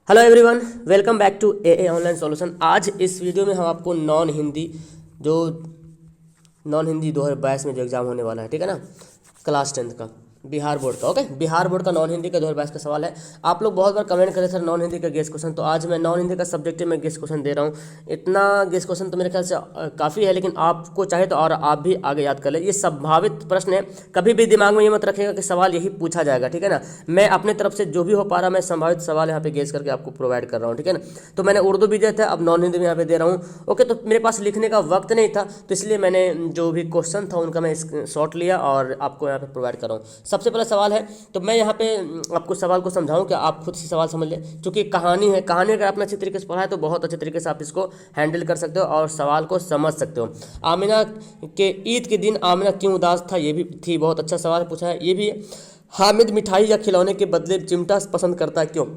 Hello everyone, welcome back to a online solution. आज इस video में हम आपको जो नॉन हिंदी 2022 में जो एग्ज़ाम होने वाला है, ठीक है ना, क्लास 10 का बिहार बोर्ड का। ओके, बिहार बोर्ड का नॉन हिंदी का 2022 का सवाल है। आप लोग बहुत बार कमेंट करें सर नॉन हिंदी का गेस क्वेश्चन, तो आज मैं नॉन हिंदी का सब्जेक्टिव में गेस क्वेश्चन दे रहा हूँ। इतना गेस क्वेश्चन तो मेरे ख्याल से काफ़ी है, लेकिन आपको चाहे तो और आप भी आगे याद कर ले। ये संभावित प्रश्न है, कभी भी दिमाग में ये मत रखिएगा कि सवाल यही पूछा जाएगा, ठीक है ना। मैं अपने तरफ से जो भी हो पा रहा मैं संभावित सवाल यहाँ पे गेस करके आपको प्रोवाइड कर रहा हूँ, ठीक है ना। तो मैंने उर्दू भी दिया था, अब नॉन हिंदी में यहाँ पे दे रहा हूँ। ओके, तो मेरे पास लिखने का वक्त नहीं था, तो इसलिए मैंने जो भी क्वेश्चन था उनका मैं शॉर्ट लिया और आपको यहाँ पे प्रोवाइड कर रहा हूँ। सबसे पहला सवाल है, तो मैं यहाँ पे आपको सवाल को समझाऊं कि आप खुद से सवाल समझ लें। क्योंकि कहानी है, कहानी अगर आपने अच्छी तरीके से पढ़ा है तो बहुत अच्छे तरीके से आप इसको हैंडल कर सकते हो और सवाल को समझ सकते हो। आमिना के ईद के दिन आमिना क्यों उदास था, ये भी थी, बहुत अच्छा सवाल पूछा है। ये भी है, हामिद मिठाई या खिलौने के बदले चिमटा पसंद करता है, क्यों?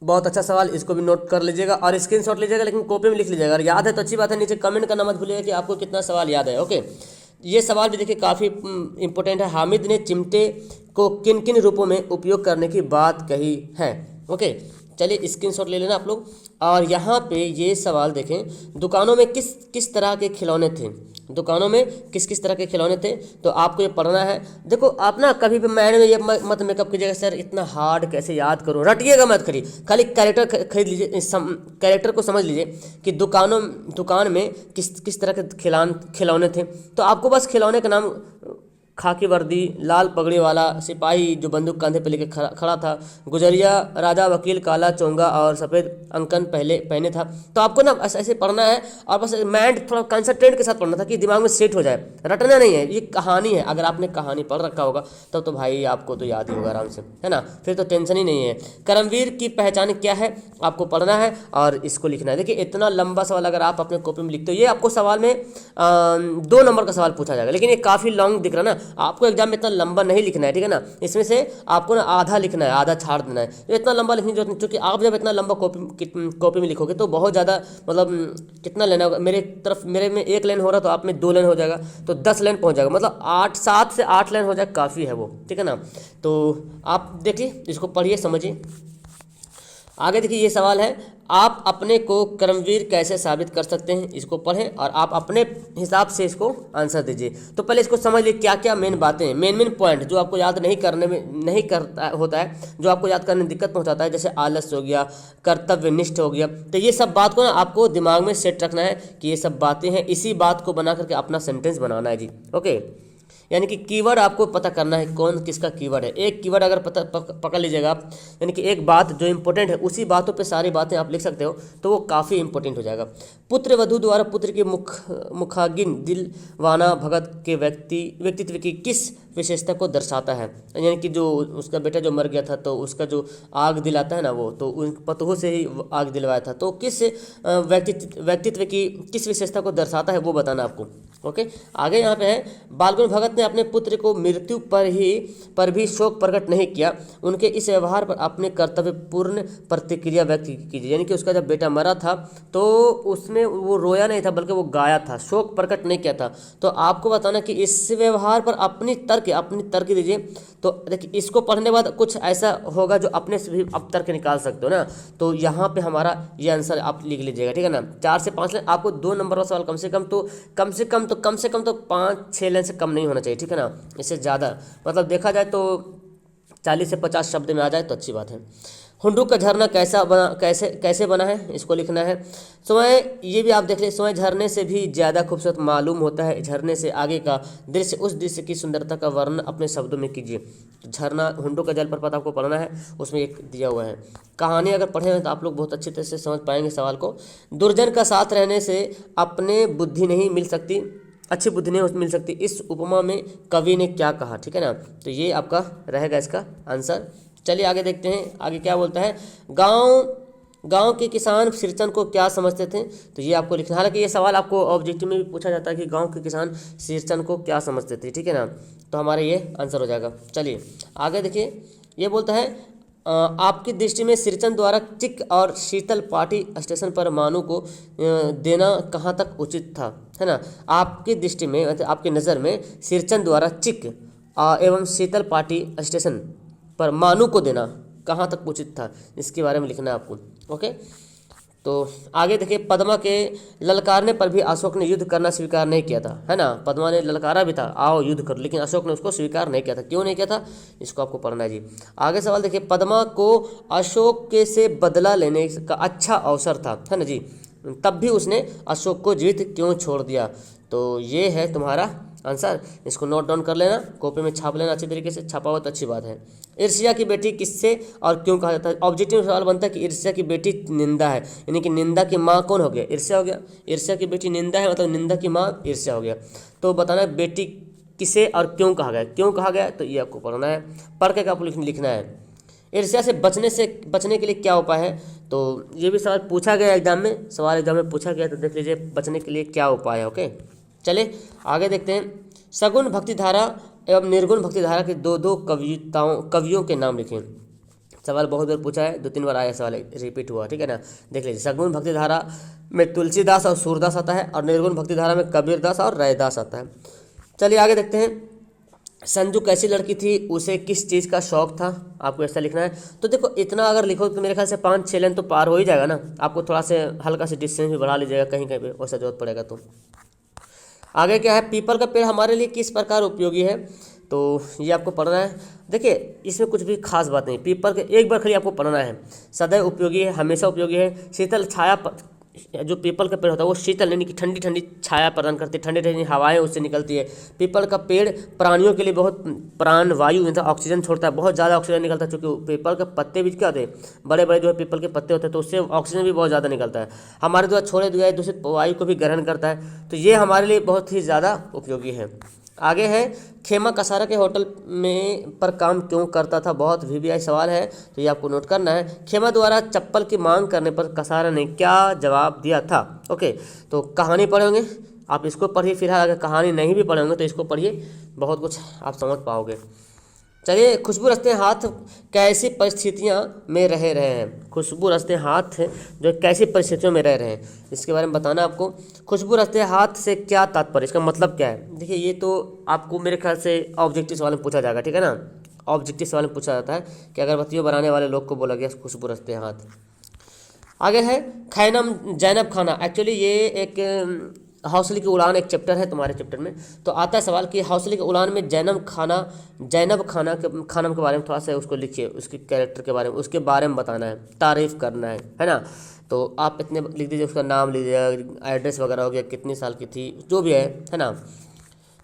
बहुत अच्छा सवाल, इसको भी नोट कर लीजिएगा और स्क्रीनशॉट लीजिएगा, लेकिन कॉपी में लिख लीजिएगा। अगर याद है तो अच्छी बात है, नीचे कमेंट करना मत भूलिएगा कि आपको कितना सवाल याद है। ओके, ये सवाल भी देखिए काफ़ी इंपॉर्टेंट है। हामिद ने चिमटे को किन किन रूपों में उपयोग करने की बात कही है। ओके, चलिए स्क्रीनशॉट ले लेना आप लोग। और यहाँ पे ये सवाल देखें, दुकानों में किस किस तरह के खिलौने थे, दुकानों में किस किस तरह के खिलौने थे, तो आपको ये पढ़ना है। देखो आप ना कभी भी माइंड में ये मत मेकअप कीजिएगा सर इतना हार्ड कैसे याद करूँ, रटिएगा मत करिए, खाली कैरेक्टर खरीद लीजिए, कैरेक्टर को समझ लीजिए कि दुकान में किस किस तरह के खिलौने थे। तो आपको बस खिलौने का नाम, खाकी वर्दी, लाल पगड़ी वाला सिपाही जो बंदूक कंधे पे लेके खड़ा था, गुजरिया, राजा वकील, काला चोंगा और सफ़ेद अंकन पहने था। तो आपको ना ऐसे पढ़ना है और बस माइंड थोड़ा कंसंट्रेट के साथ पढ़ना था कि दिमाग में सेट हो जाए, रटना नहीं है। ये कहानी है, अगर आपने कहानी पढ़ रखा होगा तब तो भाई आपको तो याद ही होगा आराम से, है ना, फिर तो टेंशन ही नहीं है। करमवीर की पहचान क्या है, आपको पढ़ना है और इसको लिखना है। देखिए इतना लंबा सवाल अगर आप अपने कॉपी में लिखते हो, ये आपको सवाल में 2 नंबर का सवाल पूछा जाएगा, लेकिन ये काफ़ी लॉन्ग दिख रहा है ना। आपको एग्जाम में इतना लंबा नहीं लिखना है, ठीक है ना। इसमें से आपको ना आधा लिखना है, आधा छाड़ देना है। तो इतना लंबा लिखने की जरूरत नहीं, क्योंकि आप जब इतना लंबा कॉपी में लिखोगे तो बहुत ज़्यादा मतलब कितना लेना होगा। मेरे में 1 लाइन हो रहा तो आप में 2 लाइन हो जाएगा, तो 10 लाइन पहुंच जाएगा, मतलब 7 से 8 लाइन हो जाए, काफ़ी है वो, ठीक है ना। तो आप देखिए, इसको पढ़िए, समझिए। आगे देखिए ये सवाल है, आप अपने को कर्मवीर कैसे साबित कर सकते हैं, इसको पढ़ें और आप अपने हिसाब से इसको आंसर दीजिए। तो पहले इसको समझ लीजिए क्या क्या मेन बातें हैं, मेन पॉइंट जो आपको याद नहीं करता होता है, जो आपको याद करने में दिक्कत पहुंचाता है, जैसे आलस हो गया, कर्तव्यनिष्ठ हो गया। तो ये सब बात को ना आपको दिमाग में सेट रखना है कि ये सब बातें हैं, इसी बात को बना करके अपना सेंटेंस बनाना है जी। ओके, यानी कि कीवर्ड आपको पता करना है कौन किसका कीवर्ड है। एक कीवर्ड अगर पकड़ लीजिएगा आप, यानी कि एक बात जो इंपॉर्टेंट है उसी बातों पे सारी बातें आप लिख सकते हो, तो वो काफ़ी इंपॉर्टेंट हो जाएगा। पुत्र वधू द्वारा पुत्र के मुखागिन दिलवाना भगत के व्यक्तित्व की किस विशेषता को दर्शाता है, यानी कि जो उसका बेटा जो मर गया था तो उसका जो आग दिलाता है ना, वो तो उन पतों से ही आग दिलवाया था, तो किस व्यक्तित्व की किस विशेषता को दर्शाता है वो बताना आपको। ओके, आगे यहाँ पे है, बालगुण भगत ने अपने पुत्र को मृत्यु पर भी शोक प्रकट नहीं किया, उनके इस व्यवहार पर अपने कर्तव्यपूर्ण प्रतिक्रिया व्यक्त कीजिए। यानी कि उसका जब बेटा मरा था तो उसमें वो रोया नहीं था, बल्कि वो गाया था, शोक प्रकट नहीं किया था। तो आपको बताना कि इस व्यवहार पर अपनी तर्क दीजिए। तो देखिए इसको पढ़ने के बाद कुछ ऐसा होगा जो अपने से भी आप तर्क निकाल सकते हो ना, तो यहाँ पे हमारा ये आंसर आप लिख लीजिएगा, ठीक है ना। 4 से 5 लाइन, आपको 2 नंबर का सवाल कम से कम तो 5-6 लाइन से कम नहीं होना चाहिए, ठीक है ना। इससे ज़्यादा मतलब देखा जाए तो 40 से 50 शब्द में आ जाए तो अच्छी बात है। हुंडू का झरना कैसे बना है, इसको लिखना है। स्वयं ये भी आप देख लें, स्वयं झरने से भी ज़्यादा खूबसूरत मालूम होता है, झरने से आगे का दृश्य, उस दृश्य की सुंदरता का वर्णन अपने शब्दों में कीजिए। झरना, हुंडू का जलप्रपात आपको पढ़ना है, उसमें एक दिया हुआ है। कहानी अगर पढ़े हैं तो आप लोग बहुत अच्छी तरह से समझ पाएंगे सवाल को। दुर्जन का साथ रहने से अपने बुद्धि नहीं मिल सकती, अच्छी बुद्धि नहीं मिल सकती, इस उपमा में कवि ने क्या कहा, ठीक है ना। तो ये आपका रहेगा इसका आंसर। चलिए आगे देखते हैं, आगे क्या बोलता है। गांव के किसान सिरचन को क्या समझते थे, तो ये आपको लिखना। हालांकि ये सवाल आपको ऑब्जेक्टिव में भी पूछा जाता है कि गांव के किसान सिरचन को क्या समझते थे, ठीक है ना। तो हमारा ये आंसर हो जाएगा। चलिए आगे देखिए, ये बोलता है, आपकी दृष्टि में सिरचन द्वारा चिक और शीतल पाटी स्टेशन पर मानू को देना कहाँ तक उचित था, है ना। आपकी दृष्टि में, मतलब आपकी नज़र में सिरचन द्वारा चिक एवं शीतल पाटी स्टेशन पर मानू को देना कहाँ तक उचित था, इसके बारे में लिखना है आपको। ओके, तो आगे देखिए, पद्मा के ललकारने पर भी अशोक ने युद्ध करना स्वीकार नहीं किया था, है ना। पद्मा ने ललकारा भी था, आओ युद्ध करो, लेकिन अशोक ने उसको स्वीकार नहीं किया था। क्यों नहीं किया था, इसको आपको पढ़ना है जी। आगे सवाल देखिए, पद्मा को अशोक के से बदला लेने का अच्छा अवसर था, है ना जी, तब भी उसने अशोक को जीवित क्यों छोड़ दिया। तो ये है तुम्हारा आंसर, इसको नोट डाउन कर लेना, कॉपी में छाप लेना, अच्छी तरीके से छापा हुआ तो अच्छी बात है। ईर्ष्या की बेटी किससे और क्यों कहा जाता है। ऑब्जेक्टिव सवाल बनता है कि ईर्ष्या की बेटी निंदा है, यानी कि निंदा की माँ कौन हो गया, ईर्ष्या हो गया। ईर्ष्या की बेटी निंदा है, मतलब निंदा की माँ ईर्ष्या हो गया। तो बताना है बेटी किसे और क्यों कहा गया, क्यों कहा गया, तो ये आपको पढ़ना है, पढ़ के आपको लिखना है। ईर्ष्या से बचने के लिए क्या उपाय है, तो ये भी सवाल पूछा गया एग्जाम में, सवाल एग्जाम में पूछा गया, तो देख लीजिए बचने के लिए क्या उपाय है। ओके, चले आगे देखते हैं। सगुण भक्तिधारा एवं निर्गुण भक्तिधारा के दो कवियों के नाम लिखें। सवाल बहुत बार पूछा है, 2-3 बार आया सवाल, रिपीट हुआ, ठीक है ना। देख लीजिए, सगुण भक्तिधारा में तुलसीदास और सूरदास आता है, और निर्गुण भक्तिधारा में कबीरदास और रैदास आता है। चलिए आगे देखते हैं। संजू कैसी लड़की थी, उसे किस चीज़ का शौक था, आपको ऐसा लिखना है। तो देखो, इतना अगर लिखो तो मेरे ख्याल से 5-6 लाइन तो पार हो ही जाएगा ना। आपको थोड़ा से हल्का से डिस्टेंस भी बढ़ा लीजिएगा, कहीं कहीं पे वैसा जरूरत पड़ेगा तो। आगे क्या है, पीपल का पेड़ हमारे लिए किस प्रकार उपयोगी है, तो ये आपको पढ़ना है। देखिए, इसमें कुछ भी खास बात नहीं, पीपल के एक बार खाली आपको पढ़ना है। सदैव उपयोगी है, हमेशा उपयोगी है। शीतल छाया जो पीपल का पेड़ होता है वो शीतल यानी कि ठंडी ठंडी छाया प्रदान करती है, ठंडी ठंडी हवाएं उससे निकलती है। पीपल का पेड़ प्राणियों के लिए बहुत प्राण वायु मतलब ऑक्सीजन छोड़ता है, बहुत ज़्यादा ऑक्सीजन निकलता है, क्योंकि पीपल के पत्ते भी क्या होते हैं, बड़े बड़े जो है पीपल के पत्ते होते हैं, तो उससे ऑक्सीजन भी बहुत ज़्यादा निकलता है, हमारे द्वारा छोड़े गए दूषित वायु को भी ग्रहण करता है, तो ये हमारे लिए बहुत ही ज़्यादा उपयोगी है। आगे है, खेमा कसारा के होटल में पर काम क्यों करता था, बहुत वीवीआई सवाल है, तो ये आपको नोट करना है। खेमा द्वारा चप्पल की मांग करने पर कसारा ने क्या जवाब दिया था। ओके, तो कहानी पढ़ेंगे आप, इसको पढ़िए फिलहाल, अगर कहानी नहीं भी पढ़ेंगे तो इसको पढ़िए, बहुत कुछ आप समझ पाओगे। चलिए, खुशबू रचते हाथ कैसी परिस्थितियां में रह रहे हैं। खुशबू रचते हाथ जो कैसी परिस्थितियों में रह रहे हैं, इसके बारे में बताना आपको। खुशबू रचते हाथ से क्या तात्पर्य, इसका मतलब क्या है। देखिए, ये तो आपको मेरे ख्याल से ऑब्जेक्टिव सवाल में पूछा जाएगा, ठीक है ना। ऑब्जेक्टिव सवाल में पूछा जाता है कि अगरबत्तियों बनाने वाले लोग को बोला गया खुशबू रचते हाथ। आगे है, खैनम जैनब खाना, एक्चुअली ये एक हौसले की उड़ान एक चैप्टर है तुम्हारे चैप्टर में, तो आता है सवाल कि हौसले की उड़ान में जैनब खानम के बारे में थोड़ा सा उसको लिखिए, उसके कैरेक्टर के बारे में, उसके बारे में बताना है, तारीफ करना है ना। तो आप इतने लिख दीजिए, उसका नाम लीजिएगा, एड्रेस वगैरह हो गया, कितनी साल की थी, जो भी है ना।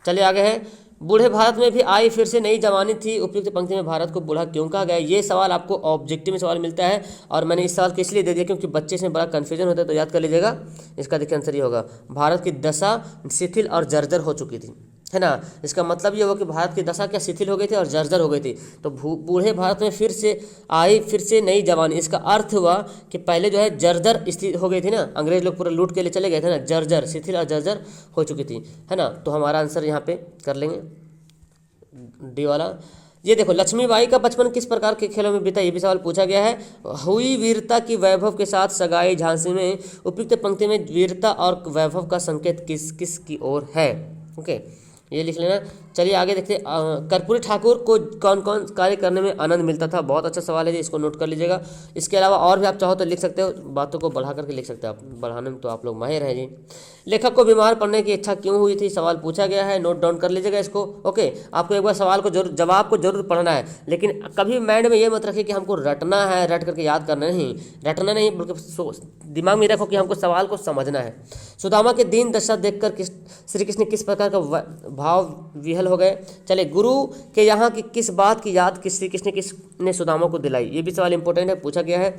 चलिए आगे है, बूढ़े भारत में भी आई फिर से नई जवानी थी, उपयुक्त पंक्ति में भारत को बूढ़ा क्यों कहा गया। ये सवाल आपको ऑब्जेक्टिव में सवाल मिलता है, और मैंने इस सवाल को इसलिए दे दिया क्योंकि बच्चे से बड़ा कन्फ्यूजन होता है, तो याद कर लीजिएगा। इसका देखिए आंसर ये होगा, भारत की दशा शिथिल और जर्जर हो चुकी थी, है ना। इसका मतलब ये होगा कि भारत की दशा क्या शिथिल हो गई थी और जर्जर हो गई थी। तो बूढ़े भारत में फिर से आई फिर से नई जवानी, इसका अर्थ हुआ कि पहले जो है जर्जर स्थिति हो गई थी ना, अंग्रेज लोग पूरा लूट के लिए चले गए थे ना, जर्जर शिथिल और जर्जर हो चुकी थी, है ना। तो हमारा आंसर यहाँ पे कर लेंगे डी वाला। ये देखो, लक्ष्मीबाई का बचपन किस प्रकार के खेलों में बीता, ये भी सवाल पूछा गया है। हुई वीरता की वैभव के साथ सगाई झांसी में, उपयुक्त पंक्ति में वीरता और वैभव का संकेत किस किस की ओर है। ओके, ये लिख लेना। चलिए आगे देखते हैं, कर्पूरी ठाकुर को कौन कौन कार्य करने में आनंद मिलता था, बहुत अच्छा सवाल है जी, इसको नोट कर लीजिएगा। इसके अलावा और भी आप चाहो तो लिख सकते हो, बातों को बढ़ा करके लिख सकते हो आप, बढ़ाने में तो आप लोग माहिर हैं जी। लेखक को बीमार पड़ने की इच्छा क्यों हुई थी, सवाल पूछा गया है, नोट डाउन कर लीजिएगा इसको। ओके, आपको एक बार सवाल को जरूर जवाब को जरूर पढ़ना है, लेकिन कभी माइंड में ये मत रखिए कि हमको रटना है, रट करके याद करना नहीं, रटना नहीं, बल्कि दिमाग में रखो कि हमको सवाल को समझना है। सुदामा के दीन दशा देखकर श्री कृष्ण किस प्रकार का भाव विहल हो गए। चले, गुरु के यहाँ की किस बात की याद श्री कृष्ण किसने सुदामा को दिलाई, ये भी सवाल इंपॉर्टेंट है, पूछा गया है।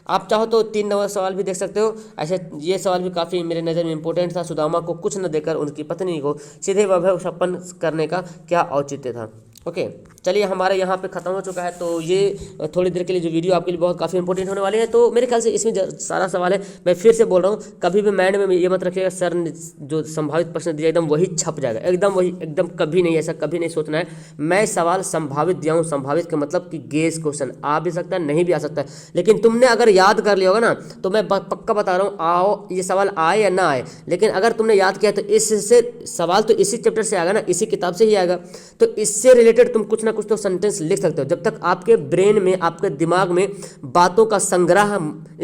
आप चाहो तो 3 नंबर सवाल भी देख सकते हो, ऐसे ये सवाल भी काफ़ी मेरे नज़र में इंपॉर्टेंट था। सुदामा को कुछ न देकर उनकी पत्नी को सीधे वैभव संपन्न करने का क्या औचित्य था। ओके, चलिए हमारे यहाँ पे ख़त्म हो चुका है, तो ये थोड़ी देर के लिए जो वीडियो आपके लिए बहुत काफ़ी इंपॉर्टेंट होने वाली है। तो मेरे ख्याल से इसमें सारा सवाल है, मैं फिर से बोल रहा हूँ, कभी भी माइंड में ये मत रखिएगा सर ने जो संभावित प्रश्न दिया एकदम वही छप जाएगा, एकदम वही, एकदम कभी नहीं, ऐसा कभी नहीं सोचना है। मैं सवाल संभावित दिया हूँ, संभावित का मतलब कि गेस क्वेश्चन आ भी सकता है, नहीं भी आ सकता है, लेकिन तुमने अगर याद कर लिया होगा ना, तो मैं पक्का बता रहा हूँ, आओ ये सवाल आए या ना आए, लेकिन अगर तुमने याद किया तो इससे सवाल तो इसी चैप्टर से आएगा ना, इसी किताब से ही आएगा, तो इससे रिलेटेड रिलेटेड तुम कुछ ना कुछ तो सेंटेंस लिख सकते हो। जब तक आपके ब्रेन में, आपके दिमाग में बातों का संग्रह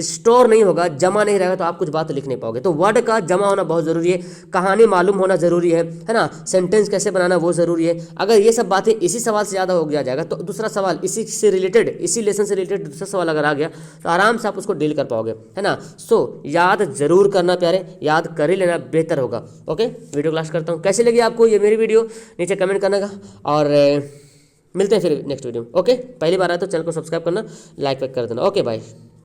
स्टोर नहीं होगा, जमा नहीं रहेगा, तो आप कुछ बात लिख नहीं पाओगे। तो वर्ड का जमा होना बहुत ज़रूरी है, कहानी मालूम होना ज़रूरी है ना, सेंटेंस कैसे बनाना वो ज़रूरी है। अगर ये सब बातें इसी सवाल से ज़्यादा हो गया जाएगा तो दूसरा सवाल इसी से रिलेटेड, इसी लेसन से रिलेटेड दूसरा सवाल अगर आ गया तो आराम से आप उसको डील कर पाओगे, है ना। सो याद जरूर करना प्यारे, याद कर ही लेना, बेहतर होगा। ओके, वीडियो क्लास करता हूँ। कैसी लगी आपको ये मेरी वीडियो, नीचे कमेंट करना का, और मिलते हैं फिर नेक्स्ट वीडियो में। ओके, पहली बार आए तो चैनल को सब्सक्राइब करना, लाइक कर देना। Okay, bye.